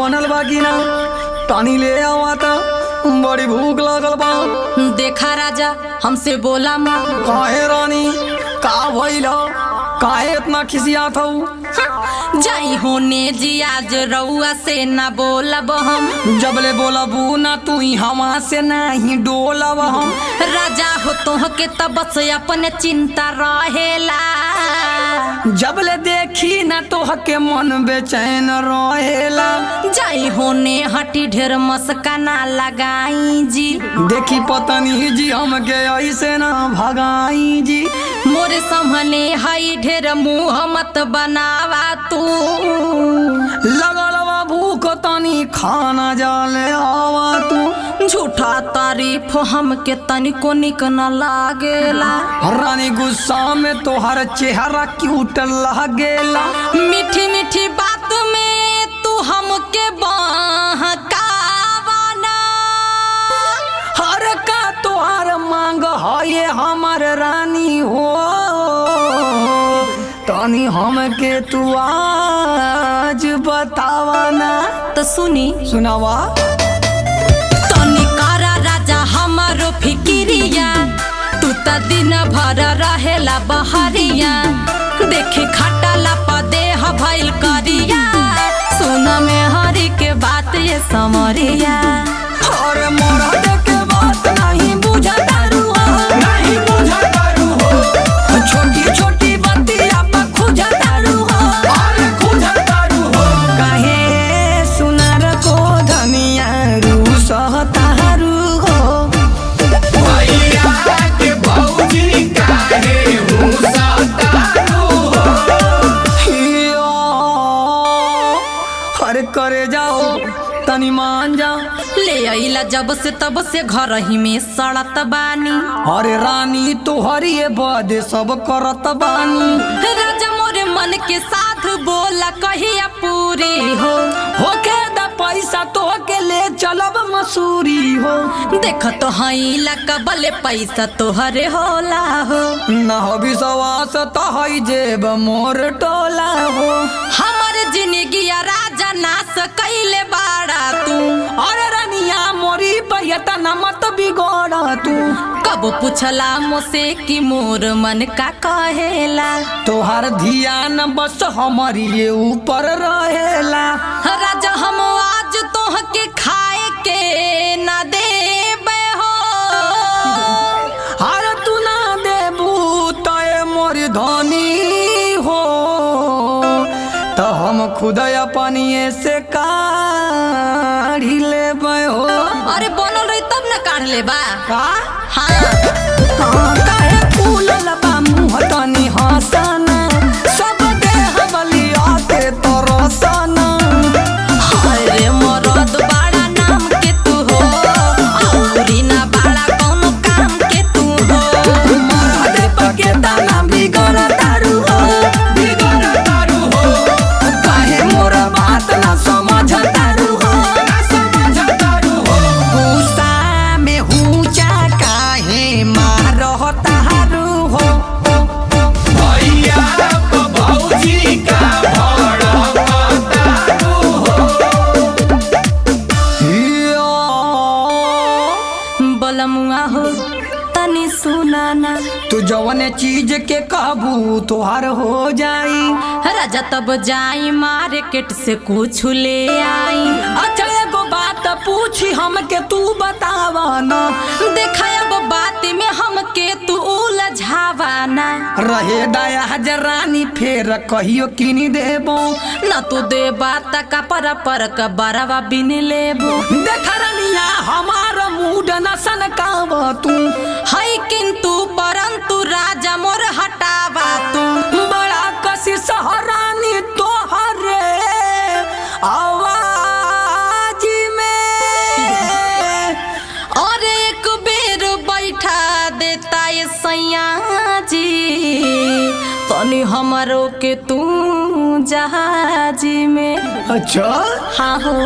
बनल बा कि ना पानी ले आवा था, बड़ी भूख लागल बा। देखा राजा हमसे बोला माँ। काहे रानी का भइल, काहे इतना खिसियात हऊ? जाई होने जी आज रउआ से ना बोलब हम। जबले बोलबू ना तू हवा से नहीं डोलब हम। राजा हो तोह के तब से अपने चिंता रहेला। जबले देखी ना तोह के मन बेचैन रहेला। जाई होने हटी ढेर मस्का ना लगाई जी। देखी पतनी जी हमके ऐसे ना भगाई जी। मोरे संभले हई ढेर मुँह मत बनावा तू। लगल बा भूख तनी खाना जाले आवा तू। झूठा तारीफ हमके तनिको निक न लागेला। रानी गुस्सा में तोहर चेहरा क्यूट लागेला। मीठी मीठी बात में तू हमके बहकावना। हर का तोहर मांग है हमार रानी हो, तनी हमके तू आज बतावा ना। तो सुनी सुनावा। तनी करा राजा हमारो फिकिरिया। तू त दिन भर रहेला बहरिया। देखी खटाला पदे भइल करिया। सुन में हरी के बात ये समरिया। और मरद के बात नहीं बुझतारू हो, नहीं बुझतारू हो। छोटी छोटी बतिया पर खुजतारू हो, अरे खुजतारू हो। काहे सुनार को धनिया रू सहतारू हो। भैया के भौजी काहे हूँ सहतारू हो। हियो अरे करे जाओ तनी मान जा। ले आइला जब से तब से घर ही में सड़त बानी। अरे रानी तोहरी बदे सब करत बानी। राजा मोरे मन के साथ बोला कहिया पूरी हो। होके दा पैसा तो के ले चलब मसूरी हो। देख तो हई कबले पैसा तोहरे होला हो। न हो विश्वास तो हई जेब मोर टोला हो। हमारे जिंदगी राजा नाश कैले बाड़ा तू। अरे रानिया मोरी पैता न मत बिगड़ तू। कब पूछला मुझसे कि मोर मन का कहेला। तोहर ध्यान बस हमारी ऊपर रहेला। राजा हम आज तोह के खाए के न देबे हो। अरे तू ना देबू तय मोर धनी हो, तो हम खुद अपनिए से काढ़ी लेबै हो। अरे बनल रही तब न काढ़ लेबा। का? हाँ काहे फूलल बा मुँह तनी हंसना, सब देह बलिया के तरसना। अरे मरद बाड़ा नाम के तू हो, औरी ना बाड़ा कौनो काम के तू हो। मरद पके दाना बिगड़ तारू हो, बिगड़ तारू हो। काहे मोर बात ना समझ तारू हो, ना समझ तारू हो। गुस्सा में हुचा काहे मारह तारू हो। भैया को भौजी का बलमुआ हो तनी सुनाना। तू जवन चीज के काबू तोहार हो जाई। राजा तब जाई मार्केट से कुछ ले आई। अच्छा एगो बात पूछी हमके तू बतावा ना। देखा अब बात में हमके तू उलझावाना। रहे दया हजरानी फेर कहियो किनी देबो। न तू दे बात का पर का बरवा बिन लेबो। देखा रानिया हमार मूड न सनकाव तू। हई किंतु परंतु राजा मोर हटावा तू। बड़ा कसी सहरानी तोहरे आवाज में। और एक बेर बैठा देता ये सैया जी, तनी हमरो के तू जहाजी में। अच्छा हाँ हो।